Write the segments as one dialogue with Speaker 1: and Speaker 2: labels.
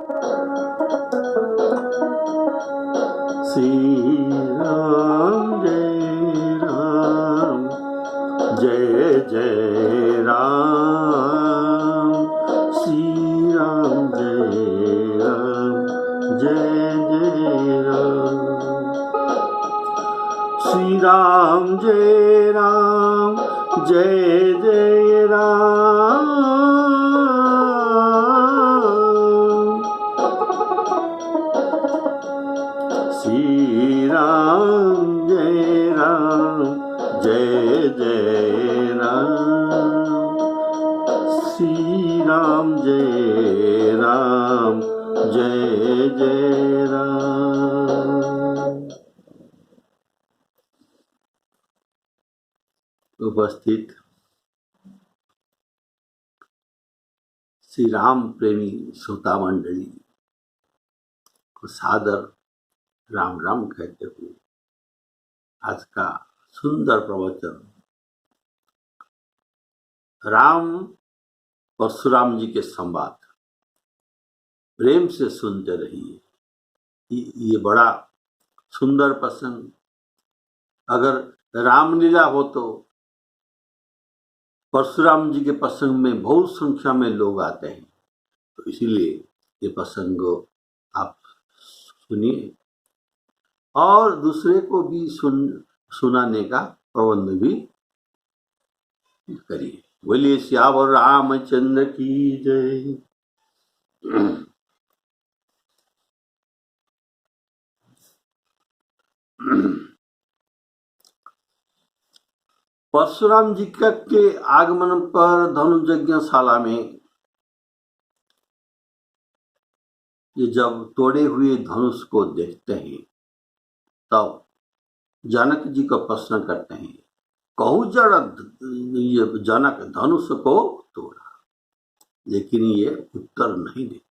Speaker 1: श्री राम जय जय राम, श्री राम जय जय राम, श्री राम जय राम जय जय राम, श्री राम जय जय राम, श्री राम जय जय राम। उपस्थित श्री राम प्रेमी श्रोता मंडली को सादर राम राम कहते हुए आज का सुंदर प्रवचन राम परशुराम जी के संवाद प्रेम से सुनते रहिए। ये बड़ा सुंदर प्रसंग, अगर रामलीला हो तो परशुराम जी के प्रसंग में बहुत संख्या में लोग आते हैं, तो इसीलिए ये प्रसंग आप सुनिए और दूसरे को भी सुनाने का प्रबंध भी करिए। बोलिए सियावर रामचंद्र की जय। परशुराम जी के आगमन पर धनुर्यज्ञशाला में ये जब तोड़े हुए धनुष को देखते हैं तब जनक जी को प्रश्न करते हैं, कहु जड़ ये जनक धनुष को तोड़ा, लेकिन ये उत्तर नहीं देते,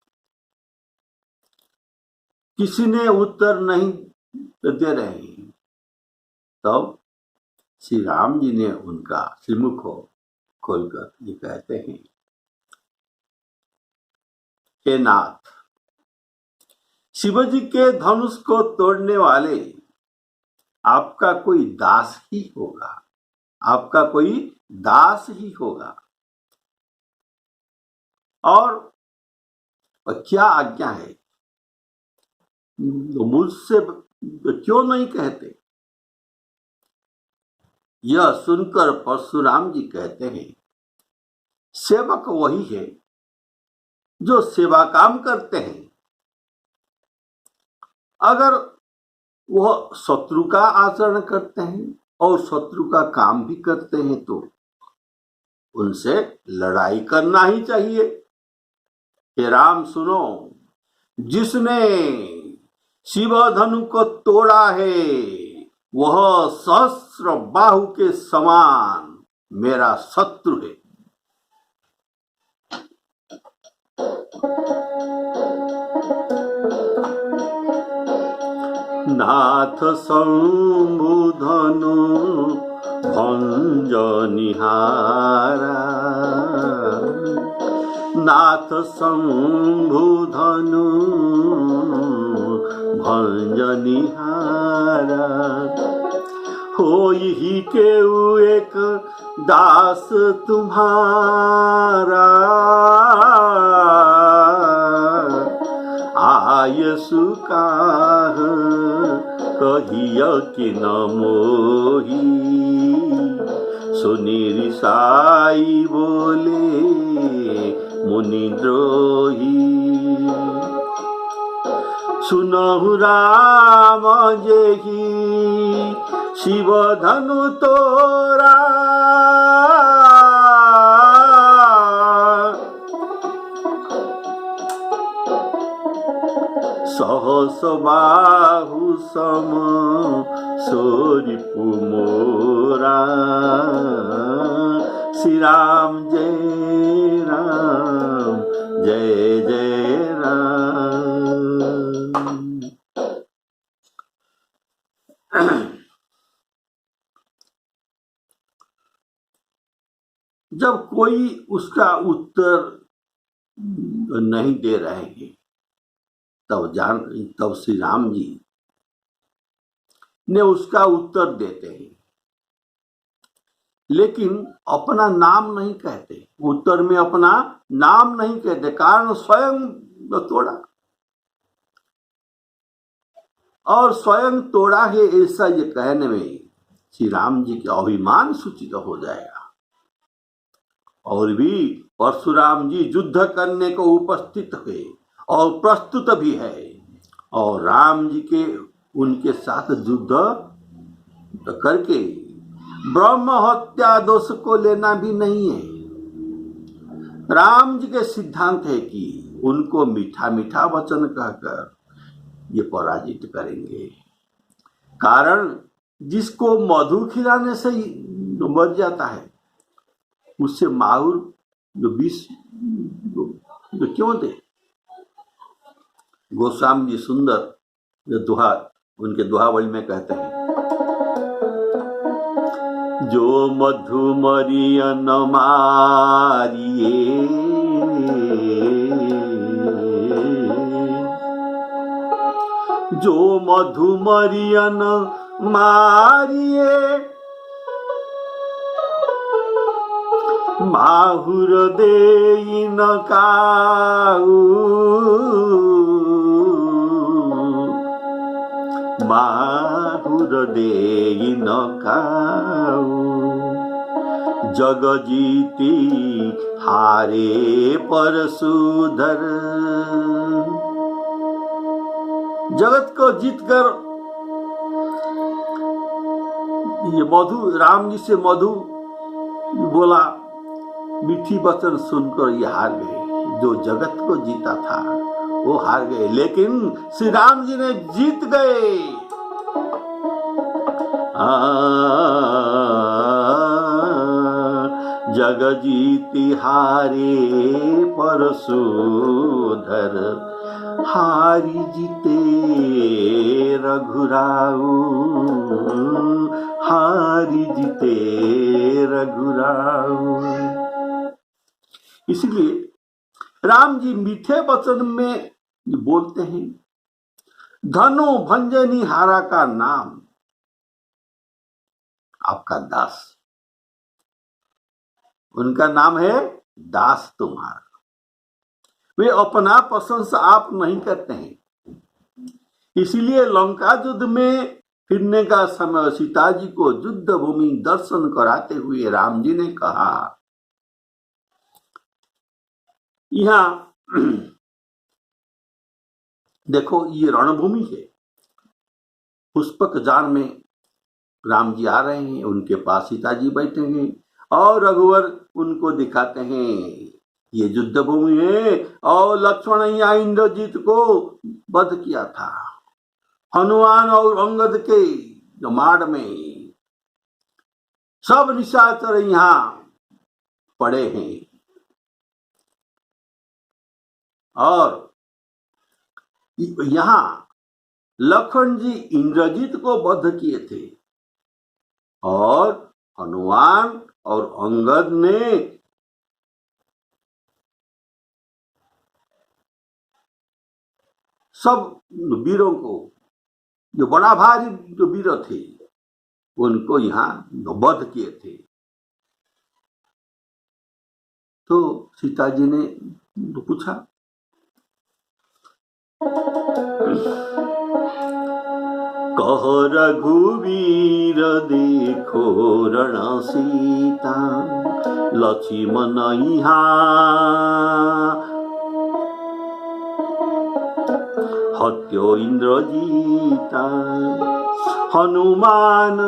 Speaker 1: किसी ने उत्तर नहीं दे रहे हैं। तब श्री राम जी ने उनका श्रीमुख खोलकर ये कहते हैं, हे नाथ, शिवजी के धनुष को तोड़ने वाले आपका कोई दास ही होगा, आपका कोई दास ही होगा, और क्या आज्ञा है, मुझसे क्यों नहीं कहते। यह सुनकर परशुराम जी कहते हैं, सेवक वही है जो सेवा काम करते हैं, अगर वह शत्रु का आचरण करते हैं और शत्रु का काम भी करते हैं तो उनसे लड़ाई करना ही चाहिए। हे राम सुनो, जिसने शिव धनु को तोड़ा है वह सहस्र बाहु के समान मेरा शत्रु है। नाथ शंभु धनु भंजनिहारा, नाथ शंभु धनु भंजनिहारा, होई ही केउ एक दास तुम्हारा, आयसु काह कहिय कि न मोही, सुनि ऋषाई बोले मुनि द्रोही, सुनहु राम जेहि शिव धनु तोरा, सहस बाहु सम सोरिपु मोरा, श्री राम जय जय राम। जब कोई उसका उत्तर नहीं दे रहे हैं तब श्री राम जी ने उसका उत्तर देते हैं, लेकिन अपना नाम नहीं कहते। उत्तर में अपना नाम नहीं कहते, कारण स्वयं तोड़ा और स्वयं तोड़ा है, ऐसा ये कहने में श्री राम जी का अभिमान सूचित हो जाएगा। और भी परशुराम जी युद्ध करने को उपस्थित हुए और प्रस्तुत भी है, और राम जी के उनके साथ युद्ध करके ब्रह्म हत्या दोष को लेना भी नहीं है। राम जी के सिद्धांत है कि उनको मीठा मीठा वचन कहकर ये पराजित करेंगे। कारण जिसको मधु खिलाने से ही बच जाता है, उससे माहुर जो विष जो क्यों दे। गोस्वामी जी सुंदर जो दोहा उनके दोहावली में कहते हैं, जो मधुमरियन मारिए जो मधुमरियन मारिए माहुर देई न काऊ माहुर देई न काऊ जग जीती हारे परशुधर। जगत को जीतकर ये मधु राम जी से मधु बोला, मीठी वचन सुनकर ये हार गए। जो जगत को जीता था वो हार गए, लेकिन श्री राम जी ने जीत गए। जग जीती हारे परशुधर हारी जीते रघुराऊ हारी जीते रघुराऊ। इसलिए राम जी मीठे वचन में बोलते हैं, धनु भंजनी हारा का नाम आपका दास। उनका नाम है दास तुम्हारा। वे अपना प्रशंसा आप नहीं करते हैं। इसीलिए लंका युद्ध में फिरने का समय सीता जी को युद्ध भूमि दर्शन कराते हुए राम जी ने कहा, यहां देखो ये रणभूमि है। पुष्पक जान में राम जी आ रहे हैं, उनके पास सीता जी बैठे हैं और रघुवर उनको दिखाते हैं ये युद्ध भूमि है और लक्ष्मण यहाँ इंद्रजीत को वध किया था। हनुमान और अंगद के जमाड़ में सब निशाचर यहाँ पड़े हैं और यहाँ लक्ष्मण जी इंद्रजीत को वध किए थे और हनुमान और अंगद ने सब वीरों को, जो बड़ा भारी जो वीर थे, उनको यहाँ वध किए थे। तो सीता जी ने पूछा, कह रघुवीर देखो रण सीता लक्ष्मण यहाँ हत्यो इंद्रजीता हनुमान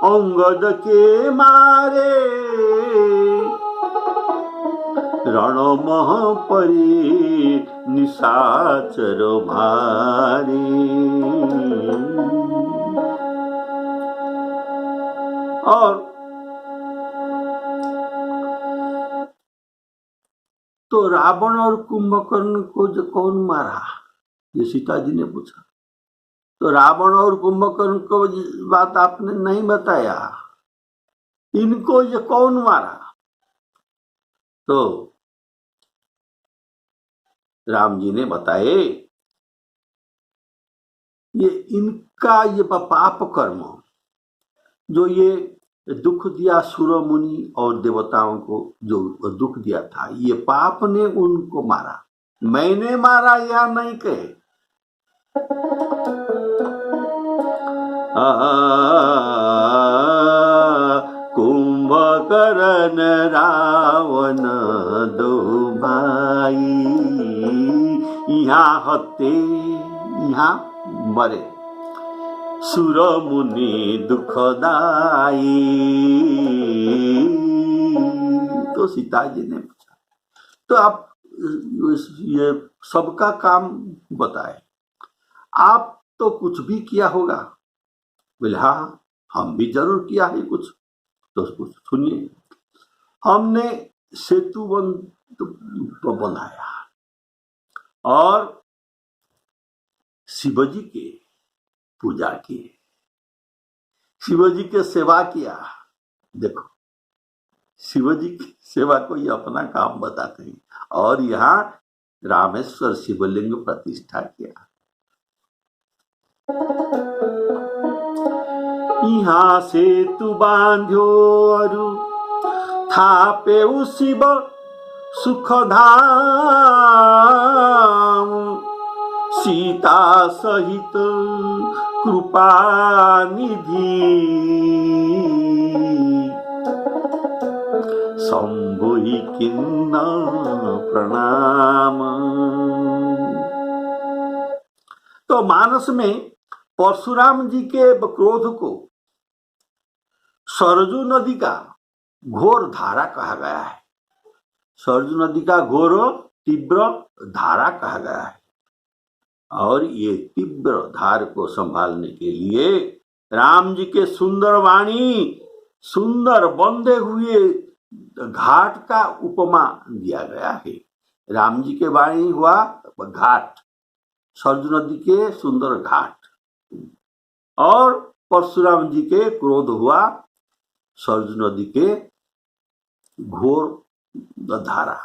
Speaker 1: अंगद के मारे रण मह परे निशाचर मारे। और तो रावण और कुंभकर्ण को जो कौन मारा, ये सीता जी ने पूछा। तो रावण और कुंभकर्ण को बात आपने नहीं बताया, इनको ये कौन मारा। तो राम जी ने बताए ये इनका ये पाप कर्म जो ये दुख दिया सुर मुनि और देवताओं को, जो दुख दिया था, ये पाप ने उनको मारा। मैंने मारा या नहीं कहे। कुंभकर्ण रावण दो भाई, यहाँ हत्ते यहाँ मरे, सुर मुनि दुखदाई। तो सीता जी ने पूछा, तो आप ये सबका काम बताए, आप तो कुछ भी किया होगा। बोले हाँ, हम भी जरूर किया है कुछ। तो कुछ सुनिए। हमने सेतु बनाया और शिवजी के पूजा की, शिवजी के सेवा किया। देखो, शिवजी की सेवा को ये अपना काम बताते हैं। और यहाँ रामेश्वर शिवलिंग प्रतिष्ठा किया। यहाँ सेतु बांध्यो अरु थापे शिव सुखधाम, सीता सहित कृपा निधि, शंभुहि किन्न प्रणाम। तो मानस में परशुराम जी के क्रोध को सरजू नदी का घोर धारा कहा गया है। सरजू नदी का घोर तीव्र धारा कहा गया है। और ये तीव्र धार को संभालने के लिए राम जी के सुंदर वाणी, सुंदर बंधे हुए घाट का उपमा दिया गया है। राम जी के वाणी हुआ घाट, सरजू नदी के सुंदर घाट, और परशुराम जी के क्रोध हुआ सरजू नदी के घोर धारा।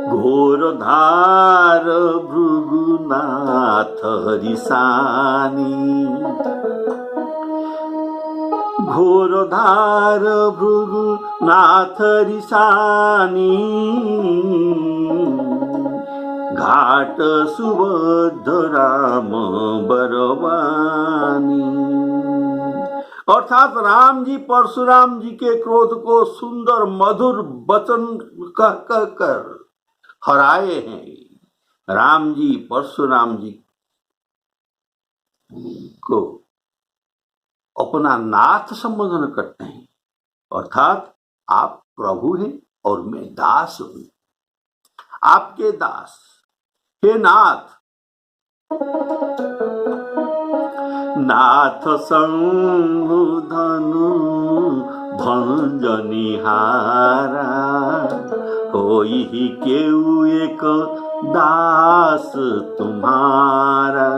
Speaker 1: घोर धार भृगुनाथ रिसानी, घोर धार भृगुनाथ रिसानी, घाट सुबोध राम बरवानी। अर्थात राम जी परशुराम जी के क्रोध को सुंदर मधुर वचन कह कर हराए हैं। राम जी परशुराम जी को अपना नाथ संबोधन करते हैं। अर्थात आप प्रभु हैं और मैं दास हूं, आपके दास, हे नाथ। नाथ संधनु भंजनिहारा, होई केउ एक दास तुम्हारा।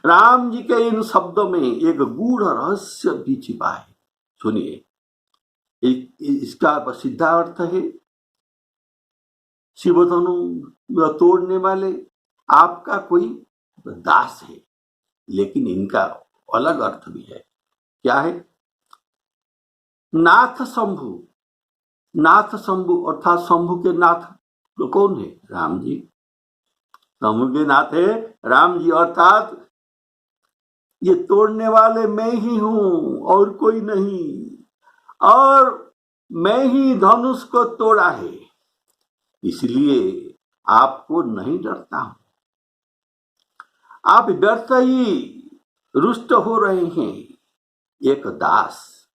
Speaker 1: राम जी के इन शब्दों में एक गूढ़ रहस्य भी छिपा है। सुनिए, इसका सीधा अर्थ है, शिवधनु तोड़ने वाले आपका कोई दास है। लेकिन इनका अलग अर्थ भी है। क्या है? नाथ शंभु, नाथ शंभु अर्थात शंभु के नाथ तो कौन है? राम जी। शंभु के नाथ है राम जी, अर्थात ये तोड़ने वाले मैं ही हूं और कोई नहीं, और मैं ही धनुष को तोड़ा है, इसलिए आपको नहीं डरता हूं। आप व्यर्थ ही रुष्ट हो रहे हैं। एक दास,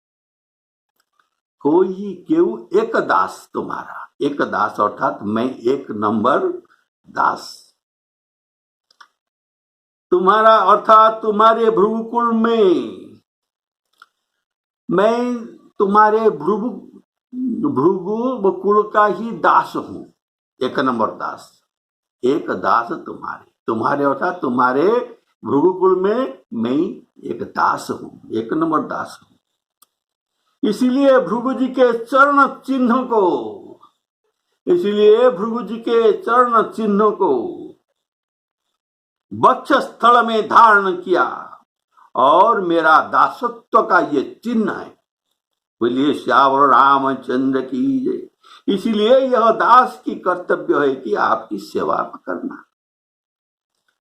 Speaker 1: कोई क्यों एक दास तुम्हारा, एक दास अर्थात मैं एक नंबर दास तुम्हारा, अर्थात तुम्हारे भृगुकुल में मैं तुम्हारे भृगु कुल का ही दास हूं, एक नंबर दास। एक दास तुम्हारे अर्थात तुम्हारे भृगुकुल में मैं एक दास हूं, एक नंबर दास हूं। इसीलिए भृगु जी के चरण चिन्ह को, इसलिए भृगु जी के चरण चिन्ह को वक्ष स्थल में धारण किया और मेरा दासत्व का ये चिन्ह है। बोलिए श्यावर रामचंद्र की जय। इसीलिए यह दास की कर्तव्य है कि आपकी सेवा करना।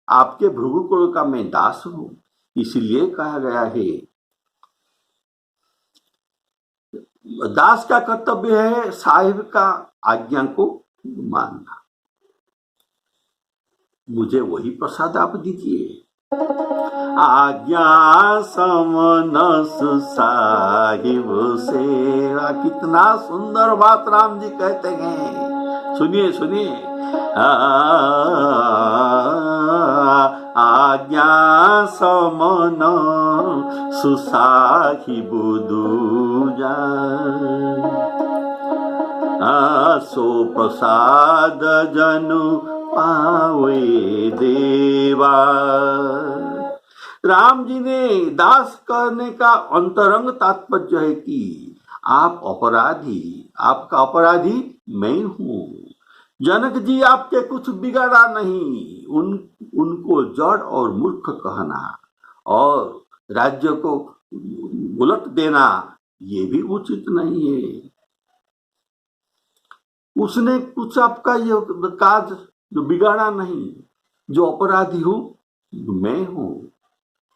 Speaker 1: आपके भृगुकुल का मैं दास हूं, इसलिए कहा गया है दास का कर्तव्य है साहिब का आज्ञा को मानना। मुझे वही प्रसाद आप दीजिए। आज्ञा समन साहिब सेवा। कितना सुंदर बात राम जी कहते हैं, सुनिए सुनिए। आज्ञा समन सुसाहिब दूजा, सो प्रसाद जनु पावे देवा। राम जी ने दास करने का अंतरंग तात्पर्य है कि आप अपराधी, आपका अपराधी मैं हूं। जनक जी आपके कुछ बिगाड़ा नहीं, उनको जड़ और मूर्ख कहना और राज्य को उलट देना ये भी उचित नहीं है। उसने कुछ आपका ये काज जो बिगाड़ा नहीं, जो अपराधी हूं मैं हूं।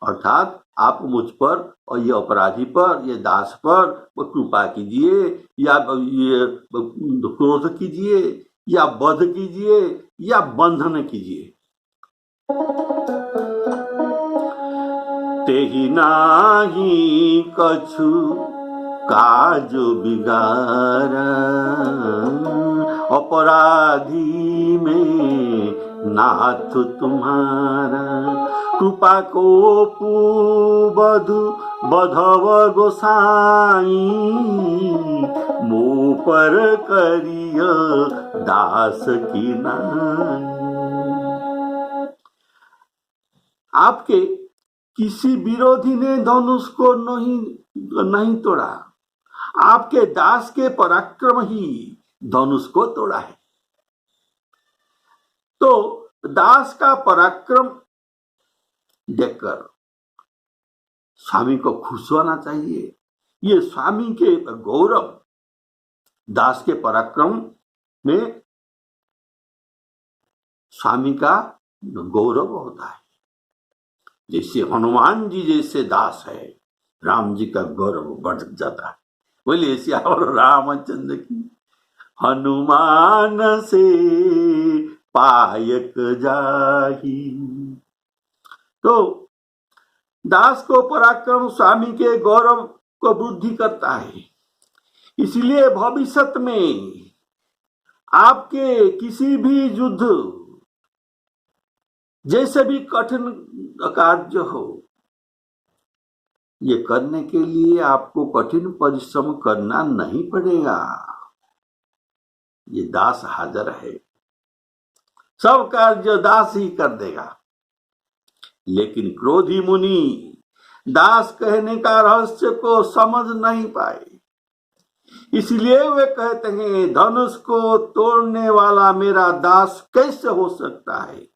Speaker 1: अर्थात आप मुझ पर और ये अपराधी पर, ये दास पर कृपा कीजिए, या ये क्रोध कीजिए, या वध कीजिए, या बंधन कीजिए। तेहि नाही कछु काज बिगारा, अपराधी में नाथ तुम्हारा। कृपा को बधु बधव गोसाई, मुँह पर करिय दास की नाई। आपके किसी विरोधी ने धनुष को नहीं तोड़ा, आपके दास के पराक्रम ही धनुष को तोड़ा है। तो दास का पराक्रम देखकर स्वामी को खुश होना चाहिए। ये स्वामी के गौरव, दास के पराक्रम में स्वामी का गौरव होता है। जैसे हनुमान जी जैसे दास है, राम जी का गौरव बढ़ जाता है। बोलिए श्यावर रामचंद्र की। हनुमान से पायक जाही। तो दास को पराक्रम स्वामी के गौरव को वृद्धि करता है। इसलिए भविष्य में आपके किसी भी युद्ध, जैसे भी कठिन कार्य हो, ये करने के लिए आपको कठिन परिश्रम करना नहीं पड़ेगा। ये दास हाजिर है, सब कार्य दास ही कर देगा। लेकिन क्रोधी मुनि दास कहने का रहस्य को समझ नहीं पाए, इसलिए वे कहते हैं धनुष को तोड़ने वाला मेरा दास कैसे हो सकता है।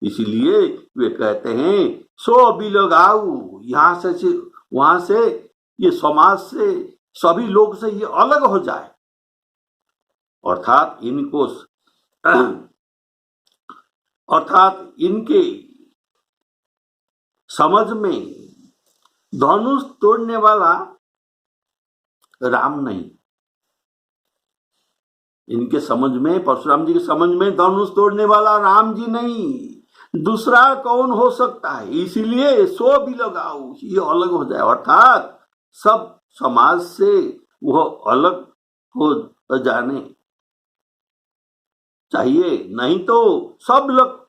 Speaker 1: इसलिए वे कहते हैं सो बिलगाऊ, यहां से वहां से, ये समाज से, सभी लोग से ये अलग हो जाए। अर्थात इनके समझ में धनुष तोड़ने वाला राम नहीं, इनके समझ में, परशुराम जी के समझ में धनुष तोड़ने वाला राम जी नहीं, दूसरा कौन हो सकता है। इसीलिए सो भी लगाओ, ये अलग हो जाए। अर्थात सब समाज से वह अलग हो जाने चाहिए, नहीं तो सब लोग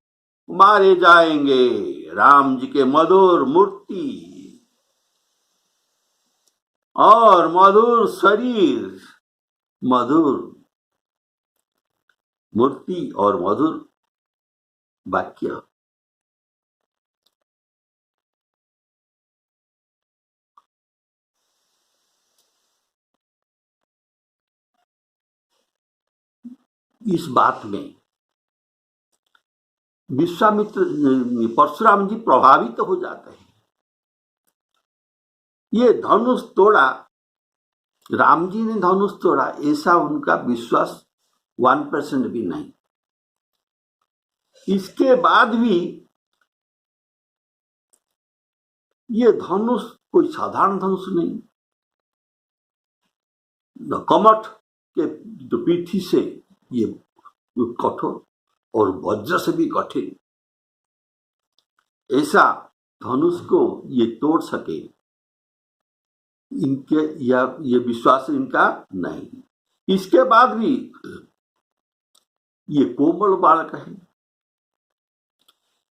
Speaker 1: मारे जाएंगे। राम जी के मधुर मूर्ति और मधुर शरीर, मधुर मूर्ति और मधुर वाक्य, इस बात में विश्वामित्र परशुराम जी प्रभावित हो जाते हैं। ये धनुष तोड़ा, राम जी ने धनुष तोड़ा, ऐसा उनका विश्वास 1% भी नहीं। इसके बाद भी ये धनुष कोई साधारण धनुष नहीं, कमठ के पीठी से ये कठोर और वज्र से भी कठिन, ऐसा धनुष को ये तोड़ सके, इनके ये विश्वास इनका नहीं। इसके बाद भी ये कोमल बालक है,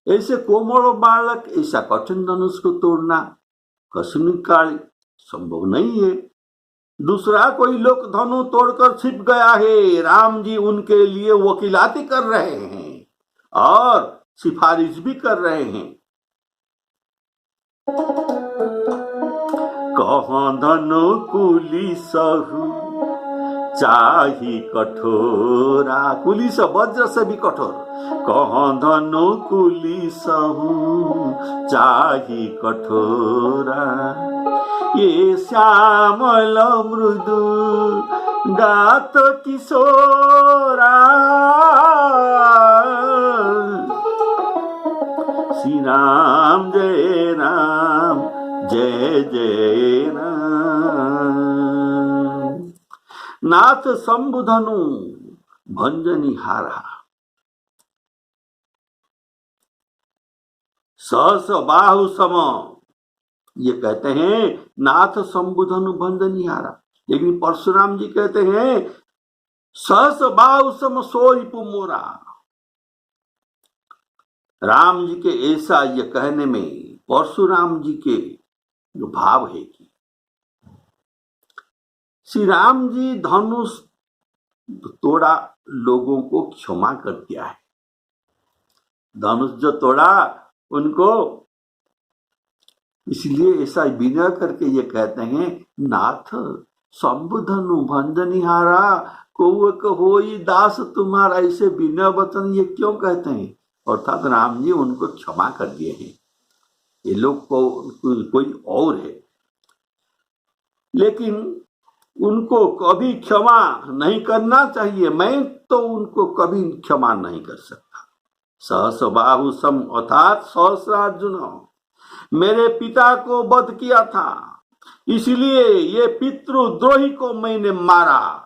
Speaker 1: ऐसे कोमल बालक ऐसा कठिन धनुष को तोड़ना कस्मिन संभव नहीं है। दूसरा कोई लोग धनु तोड़कर छिप गया है, राम जी उनके लिए वकीलाती कर रहे हैं और सिफारिश भी कर रहे हैं। कहाँ धनु कुली सहु चाही कठोरा, कुली से वज्र से भी कठोर, कहाँ धनु कुली सहु चाही कठोरा, ये श्यामल मृदु गात किशोरा, श्री राम जय राम जय जय राम। नाथ शंभुधनु भंजनिहारा, सहस बाहु सम, ये कहते हैं नाथ शंभुधनु भंजनिहारा, लेकिन परशुराम जी कहते हैं सहस बाहु सम सोई पुमोरा। राम जी के ऐसा ये कहने में परशुराम जी के जो भाव है कि श्री राम जी धनुष तोड़ा, लोगों को क्षमा कर दिया है। धनुष जो तोड़ा उनको, इसलिए ऐसा विनय करके ये कहते हैं नाथ शंभुधनु भंजनिहारा, कौक होई दास तुम्हारा, ऐसे विनय वचन ये क्यों कहते हैं? अर्थात राम जी उनको क्षमा कर दिए हैं। ये लोग को कोई और है, लेकिन उनको कभी क्षमा नहीं करना चाहिए। मैं तो उनको कभी क्षमा नहीं कर सकता। सहस बाहु सम, अर्थात सहस्रार्जुन, मेरे पिता को वध किया था, इसलिए ये पितृद्रोही को मैंने मारा,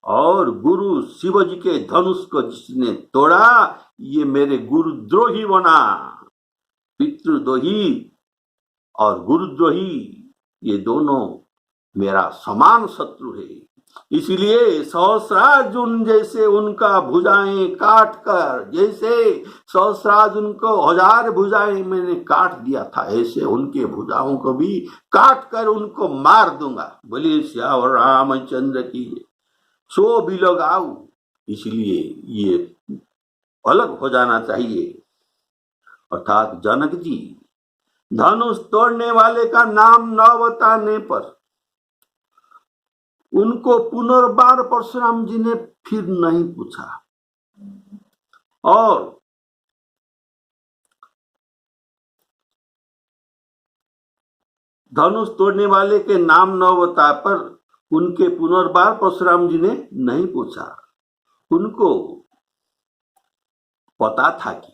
Speaker 1: और गुरु शिव जी के धनुष को जिसने तोड़ा ये मेरे गुरुद्रोही बना। पितृद्रोही और गुरुद्रोही ये दोनों मेरा समान शत्रु है। इसलिए सहस्रार्जुन जैसे उनका भुजाएं काट कर, जैसे सहस्रार्जुन को 1000 भुजाएं मैंने काट दिया था, ऐसे उनके भुजाओं को भी काट कर उनको मार दूंगा। बोलिए श्यावर रामचंद्र की सो भी लगाऊ। इसलिए ये अलग हो जाना चाहिए। अर्थात जनक जी धनुष तोड़ने वाले का नाम न बताने पर उनको पुनर्बार परशुराम जी ने फिर नहीं पूछा, और धनुष तोड़ने वाले के नाम न बता पर उनके पुनर्बार परशुराम जी ने नहीं पूछा। उनको पता था कि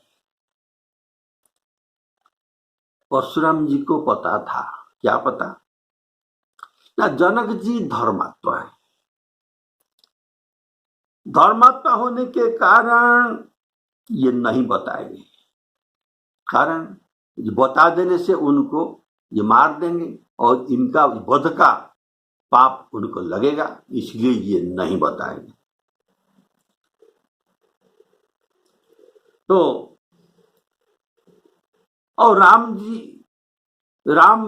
Speaker 1: परशुराम जी को पता था, क्या पता ना, जनक जी धर्मात्मा है। धर्मात्मा होने के कारण ये नहीं बताएंगे, कारण बता देने से उनको ये मार देंगे और इनका वध का पाप उनको लगेगा, इसलिए ये नहीं बताएंगे। तो और राम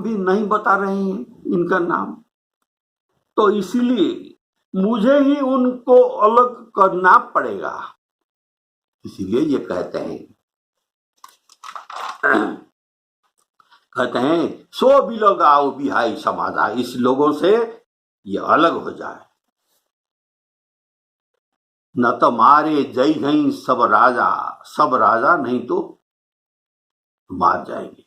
Speaker 1: भी नहीं बता रहे हैं इनका नाम, तो इसीलिए मुझे ही उनको अलग करना पड़ेगा। इसीलिए ये कहते हैं सो भी लोग आओ बिहाई समाजा, इस लोगों से ये अलग हो जाए। न तो मारे जय गई सब राजा नहीं तो मार जाएंगे।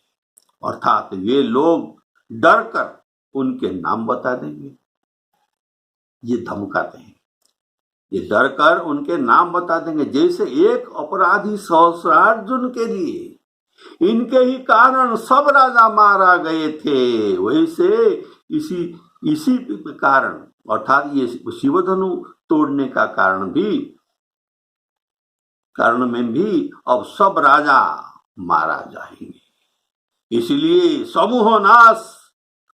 Speaker 1: अर्थात वे लोग डर कर उनके नाम बता देंगे, ये धमकाते हैं, ये डर कर उनके नाम बता देंगे। जैसे एक अपराधी सहस्रार्जुन के लिए इनके ही कारण सब राजा मारा गए थे, वैसे इसी कारण अर्थात ये शिवधनु तोड़ने का कारण में भी अब सब राजा मारा जाएंगे। इसलिए समूह नाश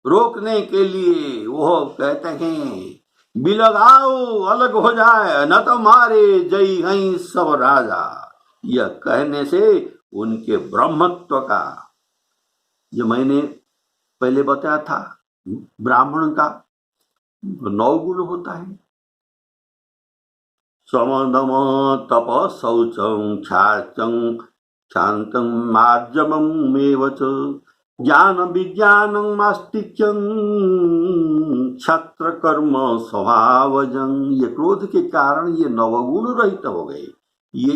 Speaker 1: रोकने के लिए वो कहते हैं बिलगाओ अलग हो जाए, न तो मारे जय हैं सब राजा। यह कहने से उनके ब्रह्मत्व का, जो मैंने पहले बताया था, ब्राह्मण का 9 गुण होता है, समदम तप शौचं क्षाचं शांतं मार्जवम् एव च ज्ञान विज्ञानं मास्तिक्यं क्षत्र कर्म स्वभावजं। ये क्रोध के कारण ये 9 गुण रहित हो गए। ये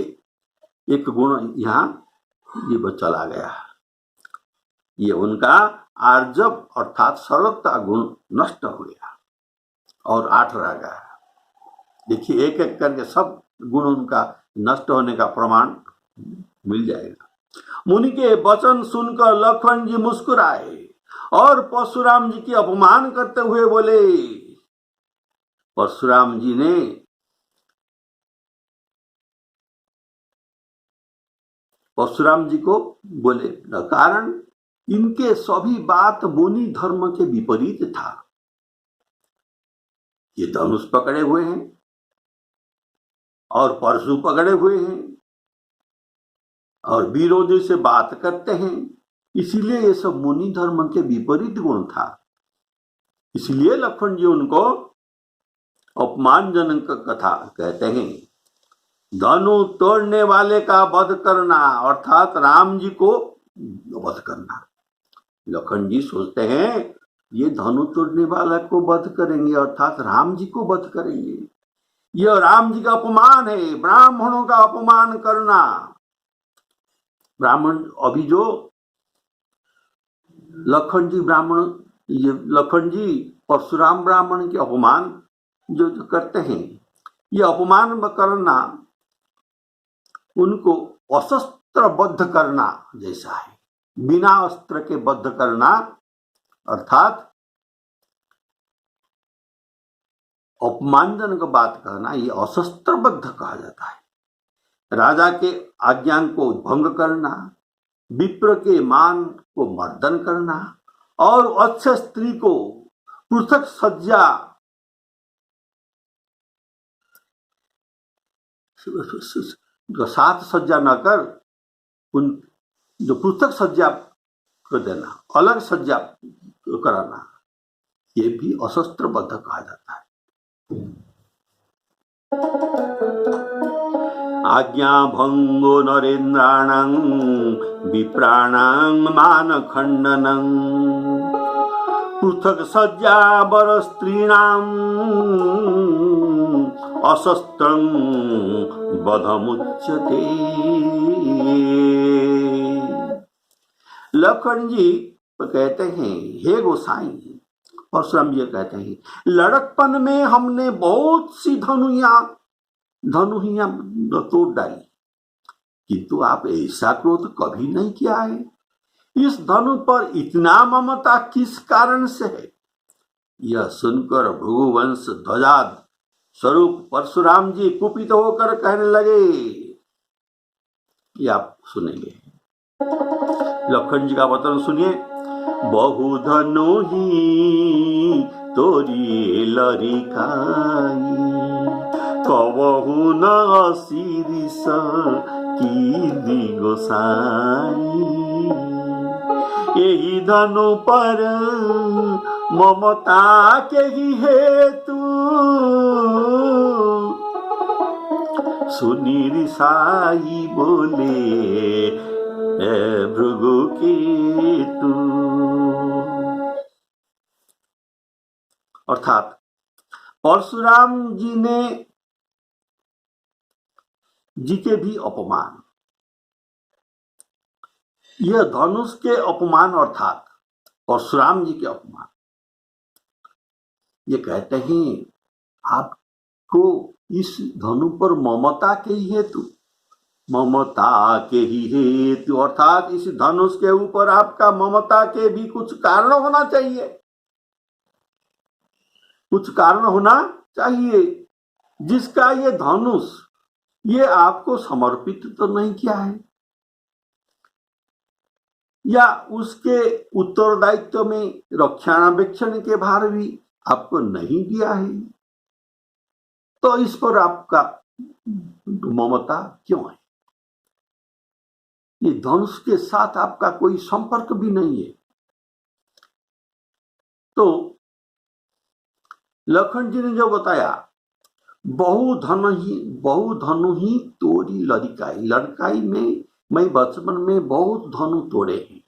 Speaker 1: एक गुण यहाँ ये चला गया, ये उनका आर्जव अर्थात सरलता गुण नष्ट हो गया और 8 रह गया। देखिए एक एक करके सब गुण उनका नष्ट होने का प्रमाण मिल जाएगा। मुनि के वचन सुनकर लक्ष्मण जी मुस्कुराए और परशुराम जी की अपमान करते हुए बोले। परशुराम जी ने परशुराम जी को बोले, कारण इनके सभी बात मुनि धर्म के विपरीत था। ये धनुष पकड़े हुए हैं और परशु पकड़े हुए हैं और विरोधी से बात करते हैं, इसीलिए ये सब मुनि धर्म के विपरीत गुण था। इसलिए लक्ष्मण जी उनको अपमानजनक कथा कहते हैं। धनु तोड़ने वाले का वध करना अर्थात राम जी को वध करना। लक्ष्मण जी सोचते हैं ये धनु तोड़ने वाला को वध करेंगे अर्थात राम जी को वध करेंगे, यह राम जी का अपमान है, ब्राह्मणों का अपमान करना। ब्राह्मण अभी जो लक्ष्मण जी परशुराम ब्राह्मण के अपमान जो करते हैं, ये अपमान करना उनको अशस्त्र बद्ध करना जैसा है। बिना अस्त्र के बद्ध करना अर्थात अपमानजनक बात कहना, ये अशस्त्र बद्ध कहा जाता है। राजा के आज्ञा को भंग करना, विप्र के मान को मर्दन करना और अच्छे स्त्री को पृथक सज्जा साथ सज्जा न कर उन जो पृथक सज्जा कर देना, अलग सज्जा कराना, ये भी अशस्त्र बद्ध कहा जाता है। आज्ञा भंगो नरेन्द्राणां विप्राणां मान खंडनं पृथक सज्जा बर स्त्रीणां अशस्त्रं वधमुच्यते। लक्ष्मण जी कहते हैं, हे गोसाई, परशुराम जी कहते हैं, लड़कपन में हमने बहुत सी धनुहियां तोड़ डाली, किंतु आप ऐसा क्रोध कभी नहीं किया है। इस धनु पर इतना ममता किस कारण से है? यह सुनकर भृगुवंश ध्वजा स्वरूप परशुराम जी कुपित होकर कहने लगे, ये आप सुनेंगे। लक्ष्मण जी का वचन सुनिए। बहु धनु ही तोरी लरिकाई कबहु न शिरीष की गोसाई। यही धनु पर ममता के ही हेतु सुनी रिसाई बोले भृगु केतु। अर्थात परशुराम जी ने जी के भी अपमान। यह धनुष के अपमान अर्थात परशुराम जी के अपमान। ये कहते हैं आपको इस धनु पर ममता के ही हेतु, ममता के ही हेतु अर्थात इस धनुष के ऊपर आपका ममता के भी कुछ कारण होना चाहिए, कुछ कारण होना चाहिए जिसका ये धनुष ये आपको समर्पित तो नहीं किया है, या उसके उत्तरदायित्व में रक्षणावेक्षण के भार भी आपको नहीं दिया है, तो इस पर आपका ममता क्यों है? ये धनुष के साथ आपका कोई संपर्क भी नहीं है। तो लखन जी ने जो बताया, बहु धनु ही तोड़ी लड़काई, लड़काई में मैं बचपन में बहुत धनु तोड़े हैं।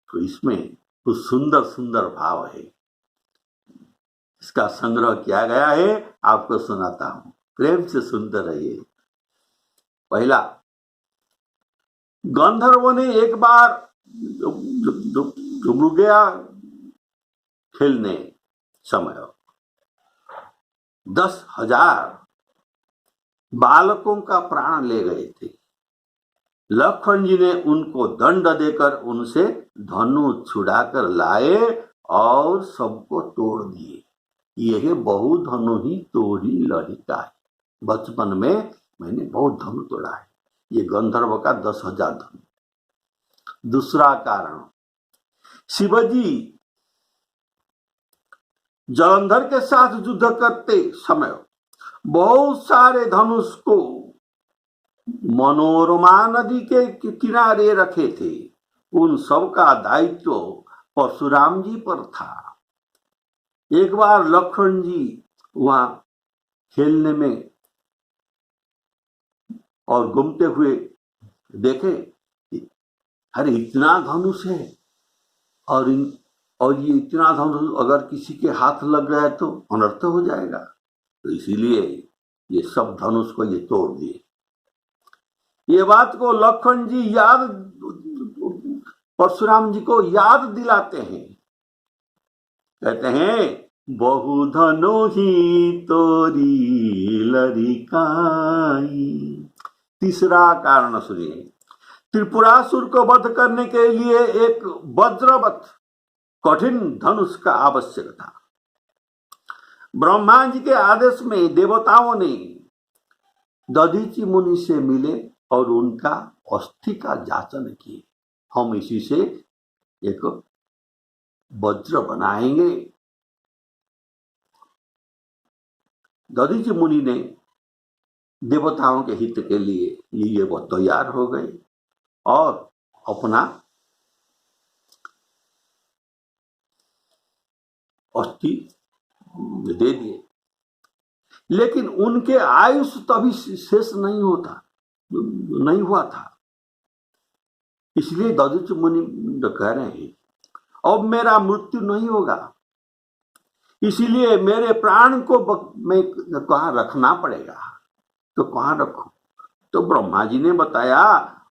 Speaker 1: तो इसमें कुछ सुंदर सुंदर भाव है, इसका संग्रह किया गया है, आपको सुनाता हूं, प्रेम से सुनते रहिए। पहला, गंधर्व ने एक बार डूब गया खेलने समय 10,000 बालकों का प्राण ले गए थे। लखन जी ने उनको दंड देकर उनसे धनु छुड़ाकर लाए और सबको तोड़ दिए। यह बहु धनु ही तोड़ी लड़का है। बचपन में मैंने बहुत धनु तोड़ा है। ये गंधर्व का 10,000 धनु। दूसरा कारण, शिवजी जलंधर के साथ युद्ध करते समय बहुत सारे धनुष को मनोरमा नदी के किनारे रखे थे। उन सब का दायित्व परशुराम जी पर था। एक बार लखन जी वहां खेलने में और घूमते हुए देखे, अरे इतना धनुष है और ये इतना धनुष अगर किसी के हाथ लग गया तो अनर्थ हो जाएगा। तो इसीलिए ये सब धनुष को ये तोड़ दिए। ये बात को लखन जी परशुराम जी को याद दिलाते हैं। कहते हैं, बहु धनु ही तोरी लड़काई। तीसरा कारण सुनिए, त्रिपुरासुर को वध करने के लिए एक वज्रवत कठिन धनुष का आवश्यक था। ब्रह्मा जी के आदेश में देवताओं ने दधीचि मुनि से मिले और उनका अस्थि का जांचन किए। हम इसी से एक वज्र बनाएंगे। दधीचि मुनि ने देवताओं के हित के लिए ये वो तैयार हो गए और अपना अस्थि दे दिए। लेकिन उनके आयुष तभी शेष नहीं हुआ था। इसलिए दधीचि मुनि कह रहे हैं, अब मेरा मृत्यु नहीं होगा, इसीलिए मेरे प्राण को मैं कहाँ रखना पड़ेगा। तो कहाँ रखूं? तो ब्रह्मा जी ने बताया,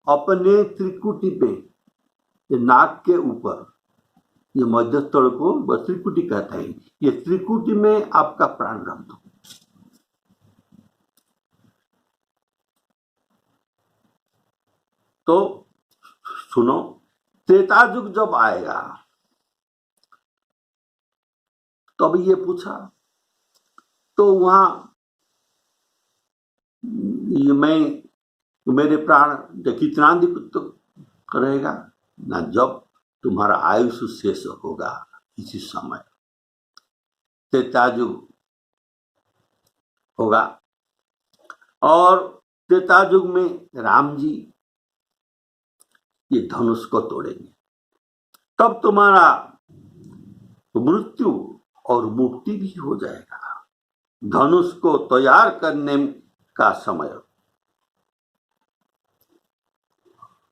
Speaker 1: अपने त्रिकुटी पे, ये नाक के ऊपर, ये मध्यस्थल को त्रिकुटी कहते हैं, ये त्रिकुटी में आपका प्राण रख दो। तो सुनो, त्रेता युग जब आएगा तब ये पूछा, तो वहां मेरे प्राण कितना दिन रहेगा ना, जब तुम्हारा आयुष शेष होगा इसी समय त्रेता युग होगा। और त्रेता युग में राम जी ये धनुष को तोड़ेंगे, तब तुम्हारा मृत्यु और मुक्ति भी हो जाएगा। धनुष को तैयार करने का समय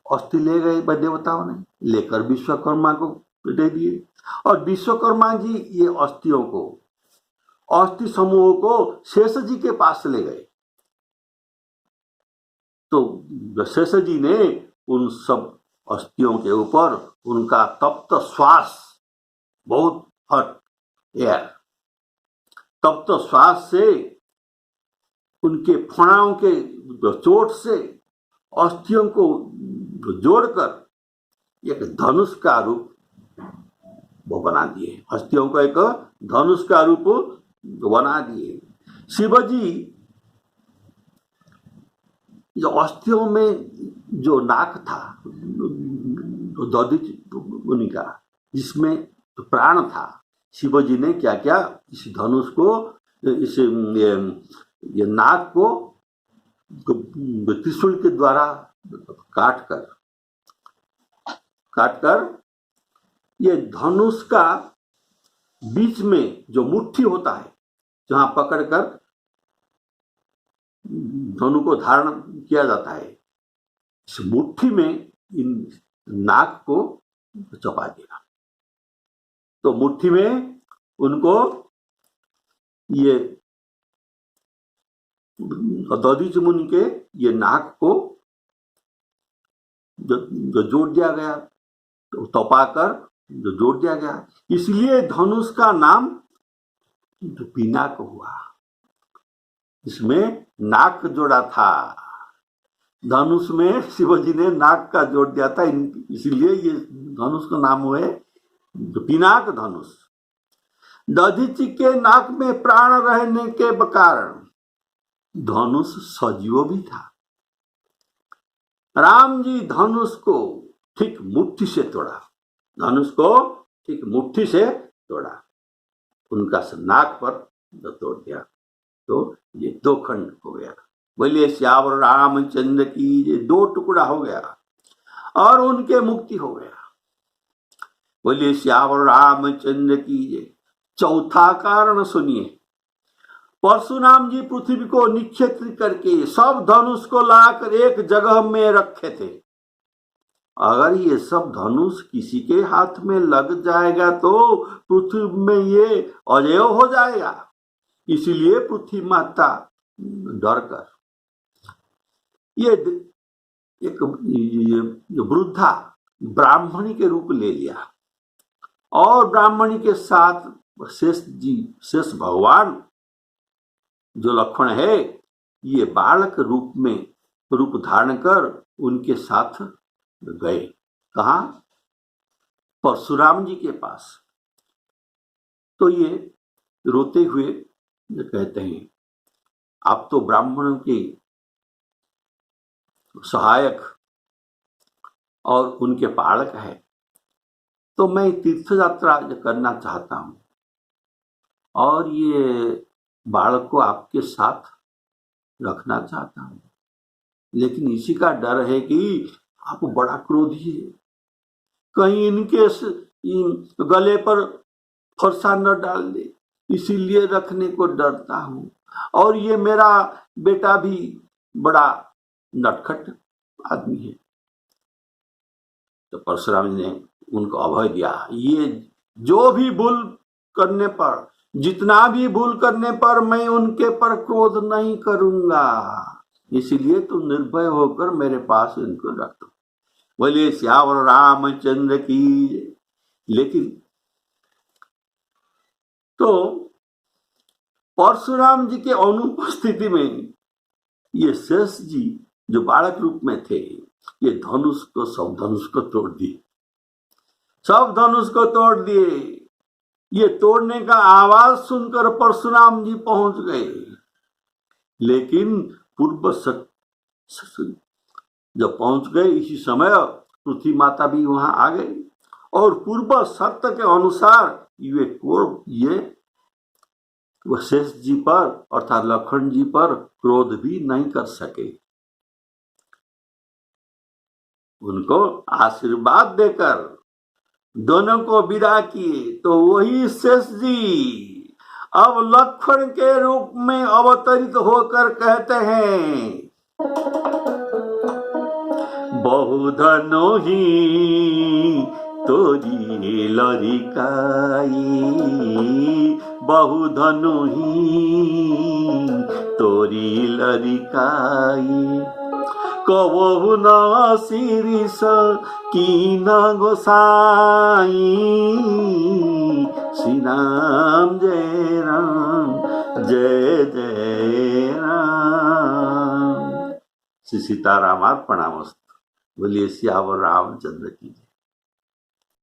Speaker 1: अस्थि ले गए देवताओं ने, लेकर विश्वकर्मा को दे दिए और विश्वकर्मा जी ये अस्थियों को, अस्थि समूह को शेष जी के पास ले गए। तो शेष जी ने उन सब अस्थियों के ऊपर उनका तप्त श्वास, बहुत हॉट एयर, तप्त श्वास से उनके फणाओं के चोट से अस्थियों को जोड़कर एक धनुष का रूप वो बना दिए। अस्थियों को एक धनुष का रूप बना दिए। शिवजी जो अस्थियों में जो नाक था दधिच मुनि का, जिसमें प्राण था, शिवजी ने क्या क्या इस धनुष को, इस ये नाक को त्रिशूल के द्वारा काटकर ये धनुष का बीच में जो मुट्ठी होता है, जहां पकड़कर धनु को धारण किया जाता है, इस मुट्ठी में इन नाक को चपा दिया। तो मुट्ठी में उनको ये दधिच मुनि के ये नाक को जो जोड़ दिया गया, तो तपाकर जो जोड़ दिया गया, इसलिए धनुष का नाम पिनाक हुआ। इसमें नाक जोड़ा था, धनुष में शिवजी ने नाक का जोड़ दिया था, इसलिए ये धनुष का नाम हुए पिनाक धनुष। दधिच के नाक में प्राण रहने के कारण धनुष सजीव भी था। राम जी धनुष को ठीक मुट्ठी से तोड़ा, धनुष को ठीक मुट्ठी से तोड़ा, उनका नाक पर तोड़ दिया, तो ये दो खंड हो गया। बोलिए श्यावर रामचंद्र की, ये दो टुकड़ा हो गया और उनके मुक्ति हो गया। बोलिए श्यावर रामचंद्र की। ये चौथा कारण सुनिए। परशुराम जी पृथ्वी को निक्षेत्र करके सब धनुष को लाकर एक जगह में रखे थे। अगर ये सब धनुष किसी के हाथ में लग जाएगा तो पृथ्वी में ये अजय हो जाएगा। इसीलिए पृथ्वी माता डरकर ये एक वृद्धा ब्राह्मणी के रूप ले लिया और ब्राह्मणी के साथ शेष भगवान जो लक्षण है, ये बालक रूप में रूप धारण कर उनके साथ गए। कहा? परशुराम जी के पास। तो ये रोते हुए कहते हैं, आप तो ब्राह्मणों के सहायक और उनके पालक है, तो मैं तीर्थ यात्रा करना चाहता हूं और ये बालक को आपके साथ रखना चाहता हूं, लेकिन इसी का डर है कि आप बड़ा क्रोधी है, कहीं इनके गले पर फरसा न डाल दे, इसीलिए रखने को डरता हूं। और ये मेरा बेटा भी बड़ा नटखट आदमी है। तो परशुराम जी ने उनको अभय दिया, ये जो भी भूल करने पर, जितना भी भूल करने पर मैं उनके पर क्रोध नहीं करूंगा, इसीलिए तुम निर्भय होकर मेरे पास इनको रख दो। बोले श्यावर रामचंद्र की। लेकिन तो परशुराम जी के अनुपस्थिति में ये शेष जी जो बालक रूप में थे, ये सब धनुष को तोड़ दिए, सब धनुष को तोड़ दिए। ये तोड़ने का आवाज सुनकर परशुराम जी पहुंच गए, लेकिन पूर्व जब पहुंच गए, इसी समय पृथ्वी माता भी वहां आ गई और पूर्व सत्य के अनुसार ये शेष जी पर अर्थात लखन जी पर क्रोध भी नहीं कर सके। उनको आशीर्वाद देकर दोनों को विदा किए। तो वही शेष जी अब लक्ष्मण के रूप में अवतरित होकर कहते हैं, बहुधनो ही तोरी लरिकाई, बहुधनु ही तोरी लरिकाई, कबहु न शिरीष कीन गोसाई। श्री राम जय राम जय जय राम। श्री सीतारामार्पणामस्तु। बोलिए सियावर रामचंद्र की जय।